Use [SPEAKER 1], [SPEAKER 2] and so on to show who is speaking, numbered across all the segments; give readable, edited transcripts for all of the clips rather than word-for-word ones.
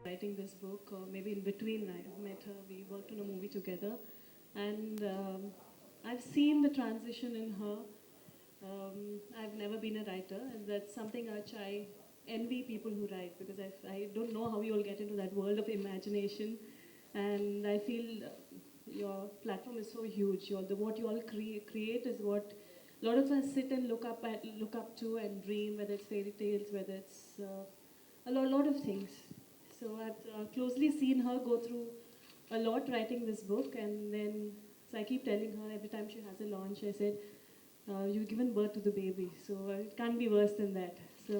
[SPEAKER 1] writing this book, or maybe in between I met her, we worked on a movie together. And I've seen the transition in her. I've never been a writer, and that's something which I envy people who write, because I don't know how you all get into that world of imagination. And I feel your platform is so huge. What you all create is what a lot of us sit and look up to and dream, whether it's fairy tales, whether it's lot of things. So I've closely seen her go through a lot writing this book, and then so I keep telling her every time she has a launch, I said, "You've given birth to the baby, so it can't be worse than that." So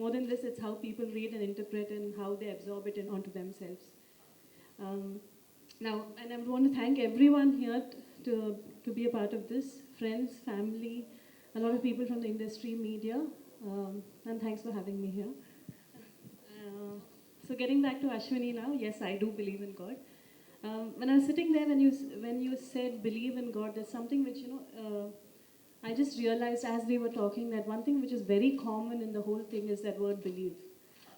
[SPEAKER 1] more than this, it's how people read and interpret and how they absorb it onto themselves. Um, Now, and I want to thank everyone here to be a part of this, friends, family, a lot of people from the industry, media, and thanks for having me here. So getting back to Ashwini now, yes, I do believe in God. When I was sitting there, when you said believe in God, there's something which I just realized as we were talking, that one thing which is very common in the whole thing is that word believe.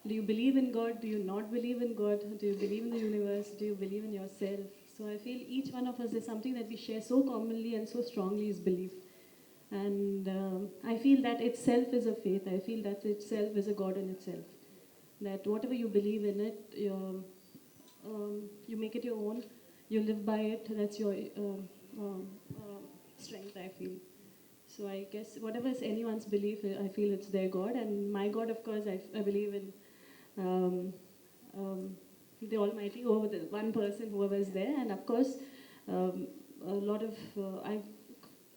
[SPEAKER 1] Do you believe in God? Do you not believe in God? Do you believe in the universe? Do you believe in yourself? So I feel each one of us, is something that we share so commonly and so strongly, is belief. And I feel that itself is a faith. I feel that itself is a God in itself. That whatever you believe in it, you make it your own, you live by it. That's your strength, I feel. So I guess whatever is anyone's belief, I feel it's their God. And my God, of course, I believe in um, the Almighty, over the one person, whoever is there. And of course, a lot of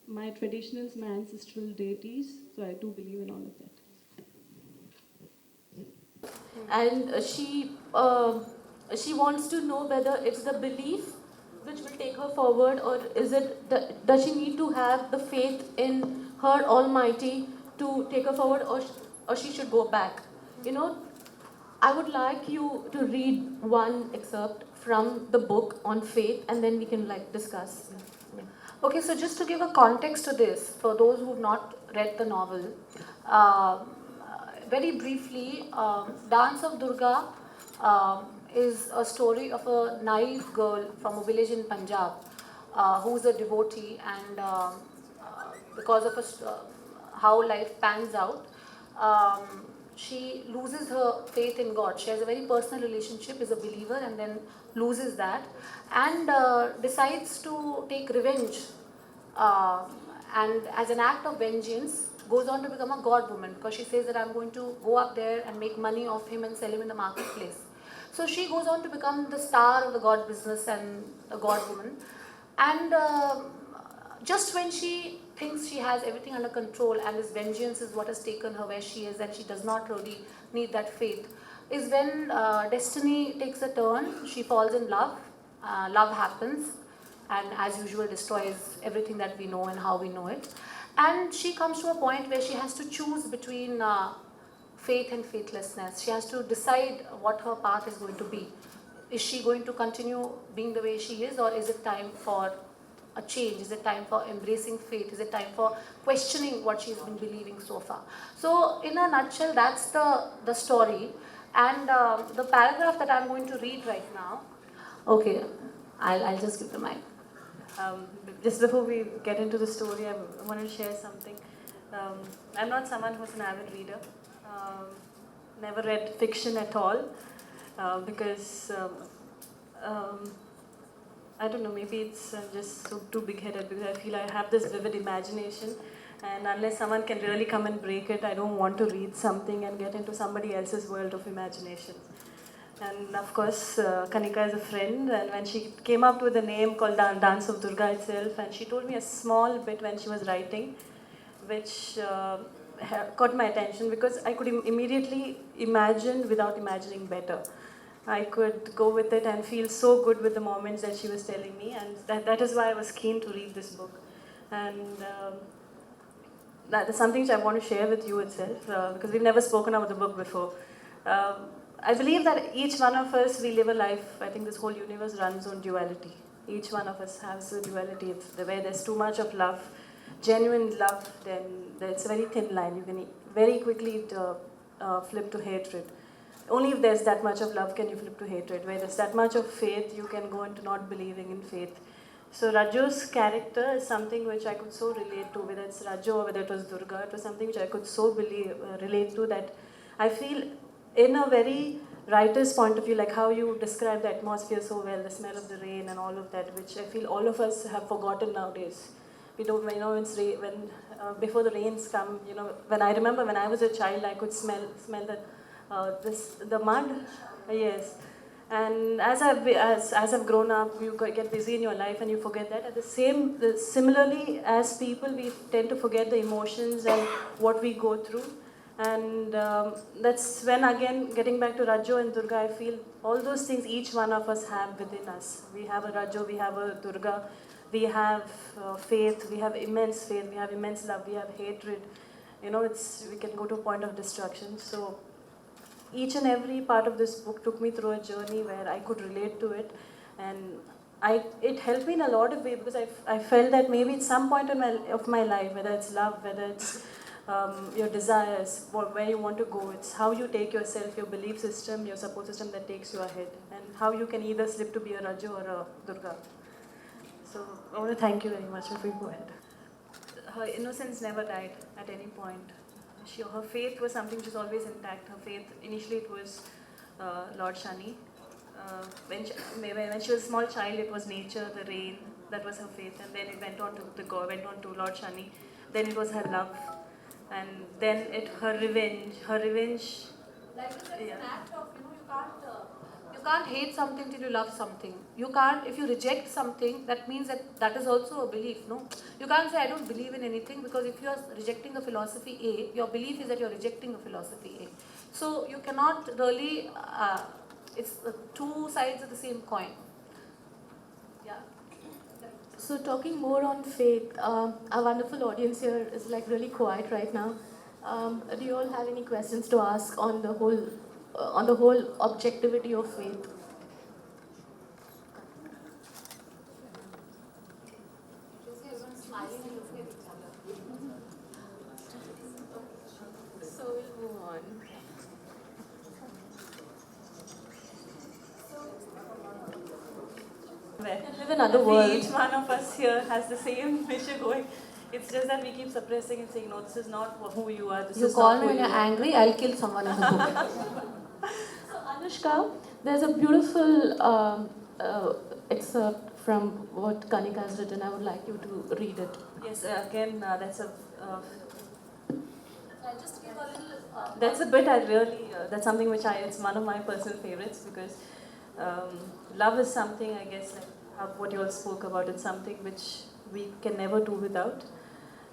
[SPEAKER 1] my traditionals, my ancestral deities. So I do believe in all of that.
[SPEAKER 2] And she wants to know whether it's the belief which will take her forward, or is it does she need to have the faith in her Almighty to take her forward, or she should go back. You know, I would like you to read one excerpt from the book on faith, and then we can like discuss. Yeah. Okay, so just to give a context to this, for those who've not read the novel, very briefly, Dance of Durga is a story of a naive girl from a village in Punjab who's a devotee, and because of how life pans out, she loses her faith in God. She has a very personal relationship, is a believer, and then loses that, and decides to take revenge. Uh, and as an act of vengeance, goes on to become a god woman, because she says that I'm going to go up there and make money off him and sell him in the marketplace. So she goes on to become the star of the god business and a god woman. And just when she thinks she has everything under control and this vengeance is what has taken her where she is, and she does not really need that faith, is when destiny takes a turn. She falls in love. Love happens, and as usual destroys everything that we know and how we know it. And she comes to a point where she has to choose between faith and faithlessness. She has to decide what her path is going to be. Is she going to continue being the way she is, or is it time for a change? Is it time for embracing faith? Is it time for questioning what she's been believing so far? So, in a nutshell, that's the story. And the paragraph that I'm going to read right now. Okay, I'll just give the mic.
[SPEAKER 1] Just before we get into the story, I want to share something. I'm not someone who's an avid reader. Um, Never read fiction at all, because I don't know, maybe it's just so too big-headed, because I feel I have this vivid imagination, and unless someone can really come and break it, I don't want to read something and get into somebody else's world of imagination. And of course, Kanika is a friend, and when she came up with a name called Dance of Durga itself, and she told me a small bit when she was writing, which caught my attention, because I could immediately imagine without imagining better. I could go with it and feel so good with the moments that she was telling me, and that is why I was keen to read this book. And that is something which I want to share with you itself, because we've never spoken about the book before. I believe that each one of us, we live a life, I think this whole universe runs on duality. Each one of us has a duality. If where there's too much of love, genuine love, then it's a very thin line. You can very quickly flip to hatred.
[SPEAKER 3] only if there's that much of love can you flip to hatred. Where there's that much of faith, you can go into not believing in faith. So Raju's character is something which I could so relate to, whether it's Raju or whether it was Durga. It was something which I could so relate to, that I feel in a very writer's point of view, like how you describe the atmosphere so well, the smell of the rain and all of that, which I feel all of us have forgotten nowadays. We don't, before the rains come, when I remember when I was a child, I could smell the mud, yes. And as I've grown up, you get busy in your life and you forget that. Similarly, as people, we tend to forget the emotions and what we go through. And that's when, again, getting back to Raju and Durga, I feel all those things each one of us have within us. We have a Raju, we have a Durga, we have faith, we have immense faith, we have immense love, we have hatred. We can go to a point of destruction. So each and every part of this book took me through a journey where I could relate to it, and it helped me in a lot of ways, because I felt that maybe at some point of my life, whether it's love, whether it's your desires, where you want to go, it's how you take yourself, your belief system, your support system that takes you ahead, and how you can either slip to be a Raju or a Durga. So I want to thank you very much if we go ahead. Her innocence never died at any point. Her faith was something which was always intact. Her faith, initially it was Lord Shani. When she was a small child, it was nature, the rain, that was her faith. And then it went on to Lord Shani. Then it was her love. And then her revenge.
[SPEAKER 2] Like it's an act of, you can't hate something till you love something. You can't, if you reject something, that means that is also a belief, no? You can't say I don't believe in anything, because if you are rejecting a philosophy A, your belief is that you are rejecting a philosophy A. So you cannot really, it's two sides of the same coin. Yeah.
[SPEAKER 4] So talking more on faith, our wonderful audience here is like really quiet right now. Do you all have any questions to ask on the whole objectivity of faith? So we'll move on.
[SPEAKER 3] We live in another world. Each one of us here has the same mission going. It's just that we keep suppressing and saying, no, this is not who you are. This
[SPEAKER 2] You
[SPEAKER 3] is
[SPEAKER 2] call
[SPEAKER 3] not
[SPEAKER 2] me when
[SPEAKER 3] who
[SPEAKER 2] you're
[SPEAKER 3] you are.
[SPEAKER 2] angry, I'll kill someone in the book.
[SPEAKER 4] So Anushka, there's a beautiful excerpt from what Kanika has written. I would like you to read it.
[SPEAKER 3] Yes, again, that's a
[SPEAKER 2] Just give a little.
[SPEAKER 3] that's a bit I really that's something which it's one of my personal favorites, because love is something, I guess, like what you all spoke about. It's something which we can never do without,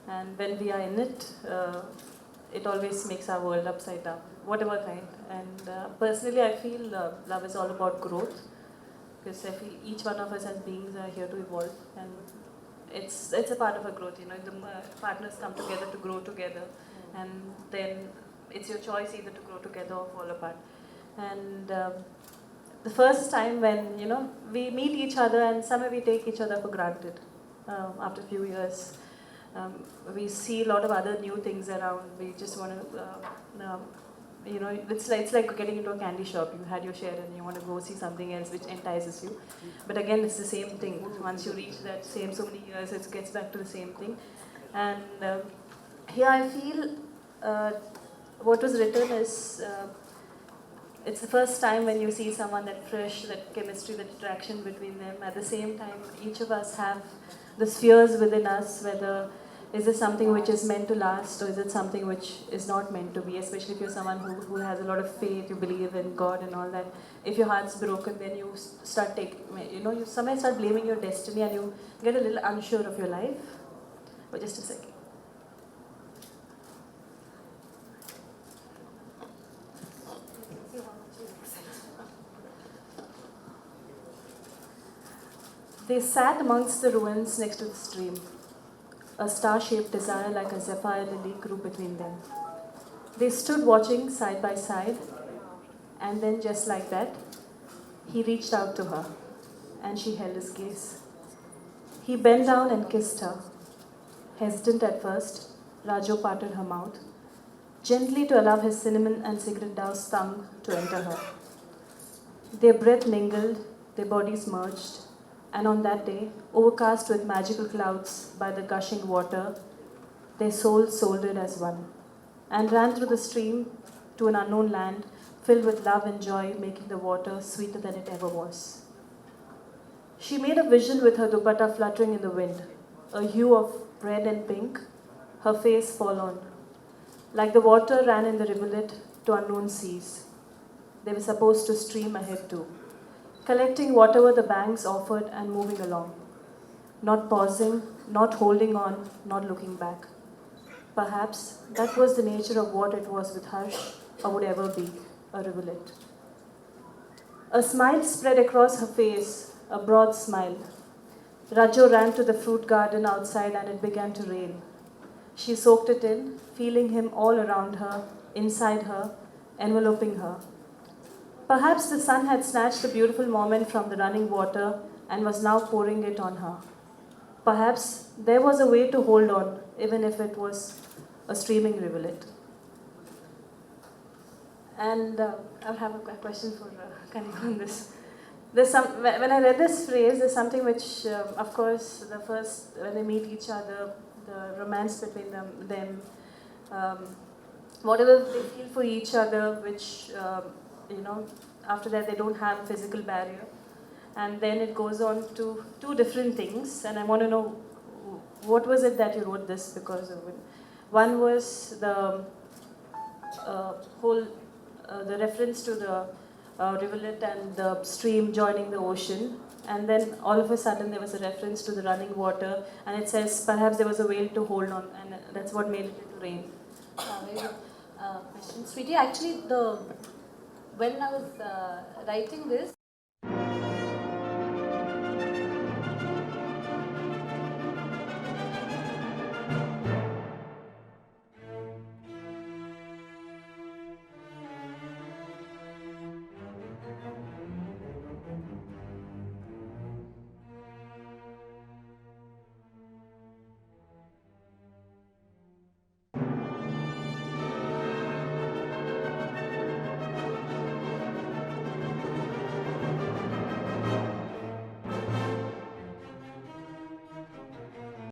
[SPEAKER 3] and when we are in it, it always makes our world upside down, whatever kind. And personally, I feel love is all about growth, because I feel each one of us as beings are here to evolve, and it's a part of a growth. The partners come together to grow together, and then it's your choice either to grow together or fall apart. And the first time when we meet each other, and somehow we take each other for granted. After a few years, we see a lot of other new things around. We just want to. It's like getting into a candy shop. You had your share and you want to go see something else which entices you. But again, it's the same thing. Once you reach that so many years, it gets back to the same thing. And here I feel what was written is, it's the first time when you see someone, that fresh, that chemistry, that attraction between them. At the same time, each of us have the spheres within us, whether is this something which is meant to last, or is it something which is not meant to be, especially if you're someone who has a lot of faith, you believe in God and all that. If your heart's broken, then you start you sometimes start blaming your destiny, and you get a little unsure of your life. But just a second. They sat amongst the ruins next to the stream. A star-shaped desire like a zephyr lily grew between them. They stood watching side by side, and then just like that, he reached out to her, and she held his gaze. He bent down and kissed her. Hesitant at first, Raju parted her mouth. gently to allow his cinnamon and cigarette doused tongue to enter her. Their breath mingled, their bodies merged, and on that day, overcast with magical clouds by the gushing water, their souls soldered as one, and ran through the stream to an unknown land filled with love and joy, making the water sweeter than it ever was. She made a vision with her dupatta fluttering in the wind, a hue of red and pink, her face forlorn. Like the water ran in the rivulet to unknown seas. They were supposed to stream ahead too, collecting whatever the banks offered and moving along, not pausing, not holding on, not looking back. Perhaps that was the nature of what it was with Harsh, or would ever be, a rivulet. A smile spread across her face, a broad smile. Rajo ran to the fruit garden outside and it began to rain. She soaked it in, feeling him all around her, inside her, enveloping her. Perhaps the sun had snatched the beautiful moment from the running water and was now pouring it on her. Perhaps there was a way to hold on, even if it was a streaming rivulet. And I'll have a question for Kanika on this. When I read this phrase, there's something which, of course, the first, when they meet each other, the romance between them whatever they feel for each other, which, after that they don't have a physical barrier. And then it goes on to two different things, and I want to know what was it that you wrote this because of it. One was the the reference to the rivulet and the stream joining the ocean, and then all of a sudden there was a reference to the running water, and it says perhaps there was a whale to hold on, and that's what made it into rain.
[SPEAKER 2] Very good question. Sweetie, actually, when I was writing this,